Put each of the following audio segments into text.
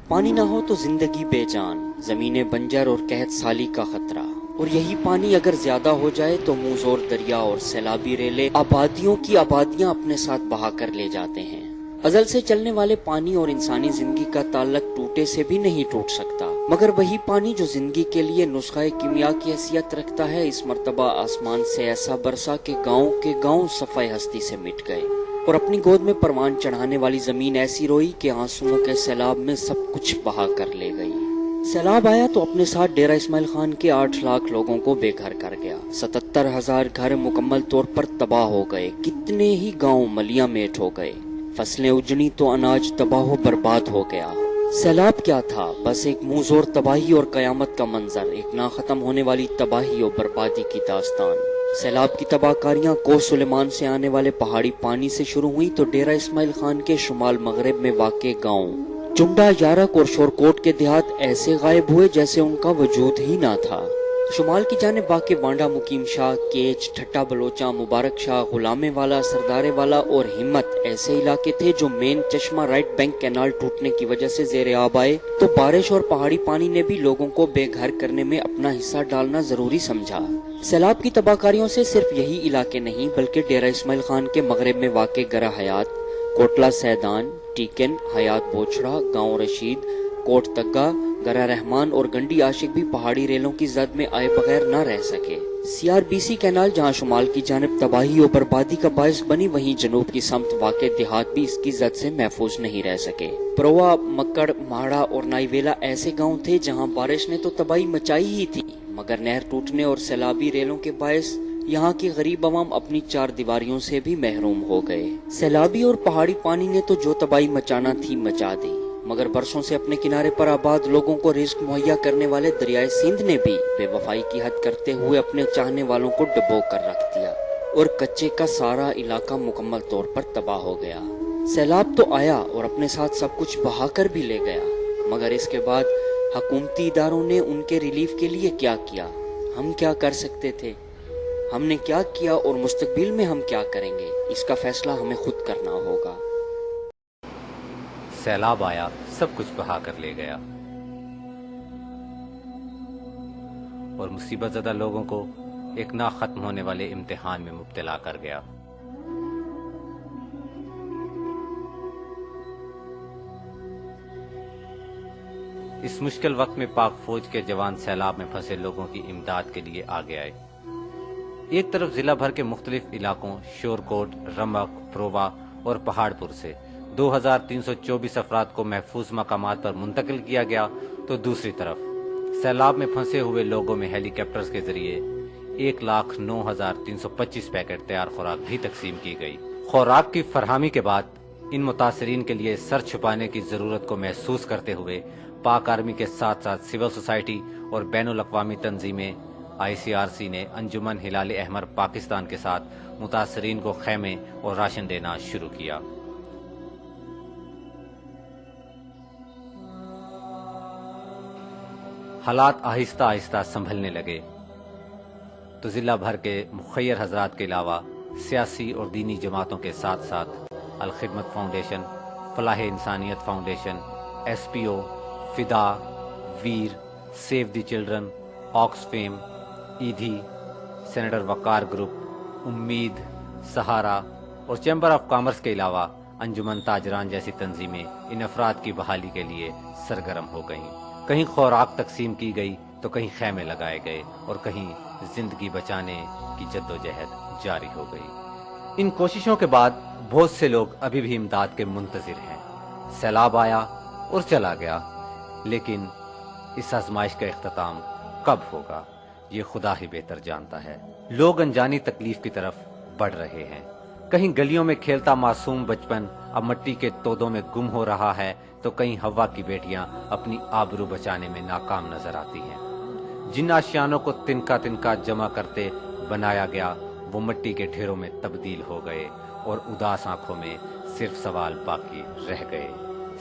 پانی نہ ہو تو زندگی بے جان، زمینیں بنجر اور قحط سالی کا خطرہ، اور یہی پانی اگر زیادہ ہو جائے تو منہ زور دریا اور سیلابی ریلے آبادیوں کی آبادیاں اپنے ساتھ بہا کر لے جاتے ہیں۔ ازل سے چلنے والے پانی اور انسانی زندگی کا تعلق ٹوٹے سے بھی نہیں ٹوٹ سکتا، مگر وہی پانی جو زندگی کے لیے نسخہ کیمیا کی حیثیت رکھتا ہے، اس مرتبہ آسمان سے ایسا برسا کہ گاؤں کے گاؤں صفحہ ہستی سے مٹ گئے، اور اپنی گود میں پروان چڑھانے والی زمین ایسی روئی کہ آنسوؤں کے سیلاب میں سب کچھ بہا کر لے گئی۔ سیلاب آیا تو اپنے ساتھ ڈیرہ اسماعیل خان کے 8 لاکھ لوگوں کو بے گھر کر گیا۔ 77,000 گھر مکمل طور پر تباہ ہو گئے، کتنے ہی گاؤں ملیاں میٹ ہو گئے، فصلیں اجڑی تو اناج تباہ و برباد ہو گیا۔ سیلاب کیا تھا؟ بس ایک منہ زور تباہی اور قیامت کا منظر، ایک نہ ختم ہونے والی تباہی اور بربادی کی داستان۔ سیلاب کی تباہ کاریاں کوہ سلیمان سے آنے والے پہاڑی پانی سے شروع ہوئی تو ڈیرہ اسماعیل خان کے شمال مغرب میں واقع گاؤں چنڈا، یارک اور شورکوٹ کے دیہات ایسے غائب ہوئے جیسے ان کا وجود ہی نہ تھا۔ شمال کی جانب واقع وانڈا، مقیم شاہ، کیچ، ٹھٹا بلوچاں، مبارک شاہ، غلامے والا، سردارے والا اور ہمت ایسے علاقے تھے جو مین چشمہ رائٹ بینک کینال ٹوٹنے کی وجہ سے زیر آب آئے، تو بارش اور پہاڑی پانی نے بھی لوگوں کو بے گھر کرنے میں اپنا حصہ ڈالنا ضروری سمجھا۔ سیلاب کی تباہ کاریوں سے صرف یہی علاقے نہیں بلکہ ڈیرہ اسماعیل خان کے مغرب میں واقع گرہ حیات، کوٹلہ سیدان، ٹیکن، حیات بوچھڑا، گاؤں رشید، کوٹ تگا، گرہ رحمان اور گنڈی عاشق بھی پہاڑی ریلوں کی زد میں آئے بغیر نہ رہ سکے۔ CRBC کینال جہاں شمال کی جانب تباہی اور بربادی کا باعث بنی، وہیں جنوب کی سمت واقع دیہات بھی اس کی زد سے محفوظ نہیں رہ سکے۔ پروا، مکڑ، ماڑا اور نائی ویلا ایسے گاؤں تھے جہاں بارش نے تو تباہی مچائی ہی تھی، مگر نہر ٹوٹنے اور سیلابی ریلوں کے باعث یہاں کی غریب عوام اپنی 4 دیواریوں سے بھی محروم ہو گئے۔ سیلابی اور پہاڑی پانی نے تو جو تباہی مچانا تھی مچا دی، مگر برسوں سے اپنے کنارے پر آباد لوگوں کو رزق مہیا کرنے والے دریائے سندھ نے بھی بے وفائی کی حد کرتے ہوئے اپنے چاہنے والوں کو ڈبو کر رکھ دیا، اور کچے کا سارا علاقہ مکمل طور پر تباہ ہو گیا۔ سیلاب تو آیا اور اپنے ساتھ سب کچھ بہا کر بھی لے گیا، مگر اس کے بعد حکومتی اداروں نے ان کے ریلیف کے لیے کیا کیا؟ ہم کیا کر سکتے تھے؟ ہم نے کیا کیا اور مستقبل میں ہم کیا کریں گے؟ اس کا فیصلہ ہمیں خود کرنا ہوگا۔ سیلاب آیا، سب کچھ بہا کر لے گیا، اور مصیبت زدہ لوگوں کو ایک نہ ختم ہونے والے امتحان میں مبتلا کر گیا۔ اس مشکل وقت میں پاک فوج کے جوان سیلاب میں پھنسے لوگوں کی امداد کے لیے آگے آئے۔ ایک طرف ضلع بھر کے مختلف علاقوں شورکوٹ، رمک، پرووا اور پہاڑ پور سے 2324 افراد کو محفوظ مقامات پر منتقل کیا گیا، تو دوسری طرف سیلاب میں پھنسے ہوئے لوگوں میں ہیلی کاپٹرز کے ذریعے 1,09,325 پیکٹ تیار خوراک بھی تقسیم کی گئی۔ خوراک کی فراہمی کے بعد ان متاثرین کے لیے سر چھپانے کی ضرورت کو محسوس کرتے ہوئے پاک آرمی کے ساتھ ساتھ سول سوسائٹی اور بین الاقوامی تنظیمیں ICRC نے انجمن ہلال احمر پاکستان کے ساتھ متاثرین کو خیمے اور راشن دینا شروع کیا۔ حالات آہستہ آہستہ سنبھلنے لگے تو ضلع بھر کے مخیر حضرات کے علاوہ سیاسی اور دینی جماعتوں کے ساتھ ساتھ الخدمت فاؤنڈیشن، فلاح انسانیت foundation, SPO، Fida, Veer, save the children, آکس fame, Edhi, senator Waqar group, امید، سہارا اور چیمبر آف کامرس کے علاوہ انجمن تاجران جیسی تنظیمیں ان افراد کی بحالی کے لیے سرگرم ہو گئیں۔ کہیں خوراک تقسیم کی گئی تو کہیں خیمے لگائے گئے اور کہیں زندگی بچانے کی جدوجہد جاری ہو گئی۔ ان کوششوں کے بعد بہت سے لوگ ابھی بھی امداد کے منتظر ہیں۔ سیلاب آیا اور چلا گیا، لیکن اس آزمائش کا اختتام کب ہوگا یہ خدا ہی بہتر جانتا ہے۔ لوگ انجانی تکلیف کی طرف بڑھ رہے ہیں۔ کہیں گلیوں میں کھیلتا معصوم بچپن اب مٹی کے تودوں میں گم ہو رہا ہے، تو کہیں ہوا کی بیٹیاں اپنی آبرو بچانے میں ناکام نظر آتی ہیں۔ جن آشیانوں کو تنکا تنکا جمع کرتے بنایا گیا، وہ مٹی کے ڈھیروں میں تبدیل ہو گئے اور اداس آنکھوں میں صرف سوال باقی رہ گئے۔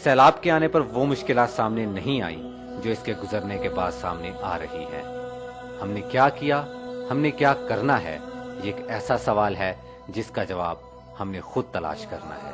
سیلاب کے آنے پر وہ مشکلات سامنے نہیں آئیں جو اس کے گزرنے کے بعد سامنے آ رہی ہیں۔ ہم نے کیا کیا، ہم نے کیا کرنا ہے، یہ ایک ایسا سوال ہے جس کا جواب ہم نے خود تلاش کرنا ہے۔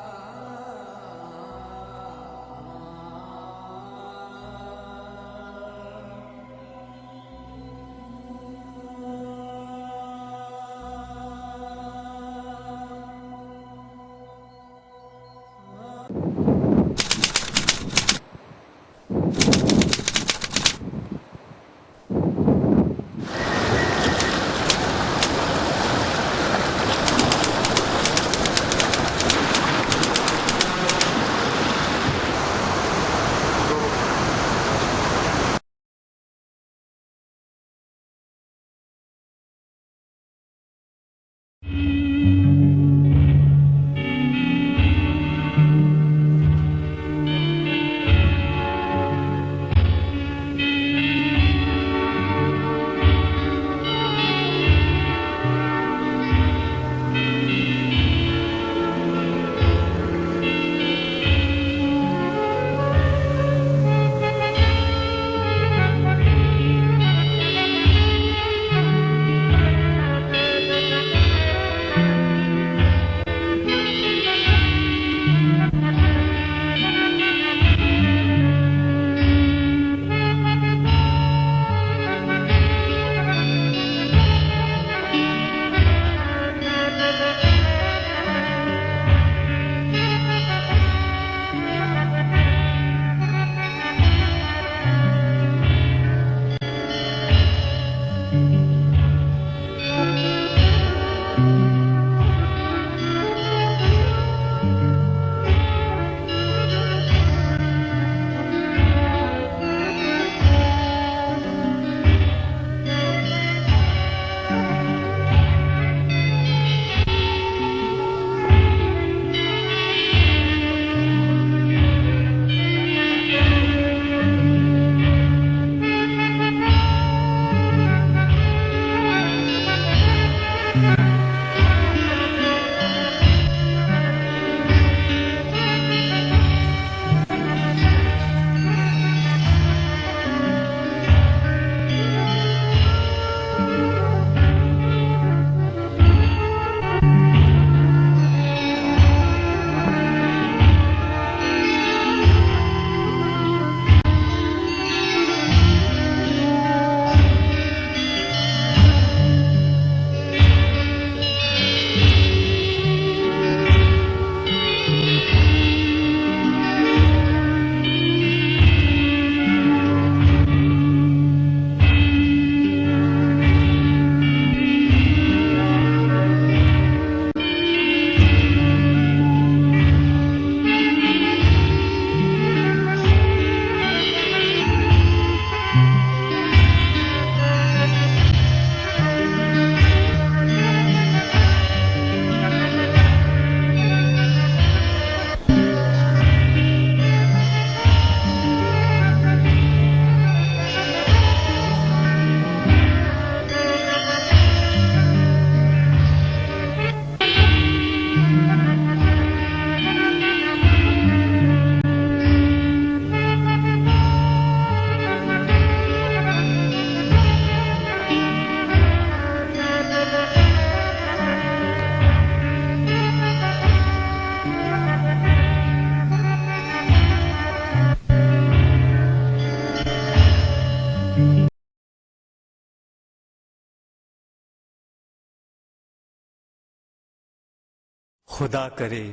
خدا کرے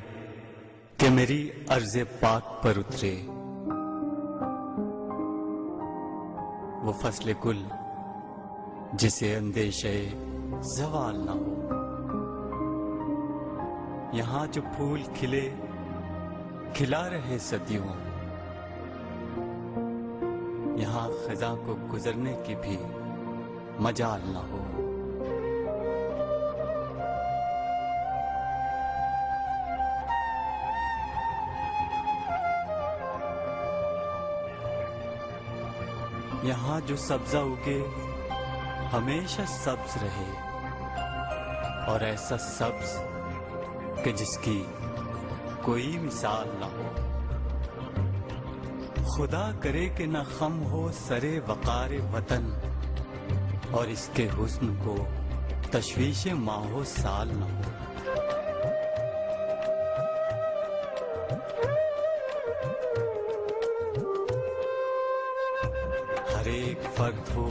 کہ میری عرض پاک پر اترے وہ فصل گل جسے اندیشے زوال نہ ہو. یہاں جو پھول کھلے کھلا رہے صدیوں، یہاں خزاں کو گزرنے کی بھی مجال نہ ہو. یہاں جو سبزہ اگے ہمیشہ سبز رہے، اور ایسا سبز کہ جس کی کوئی مثال نہ ہو. خدا کرے کہ نہ خم ہو سرے وقار وطن، اور اس کے حسن کو تشویش ماہ و سال نہ ہو. ہر ایک فرد ہو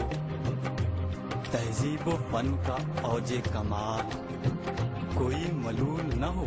تہذیب و فن کا اوج کمال، کوئی ملول نہ ہو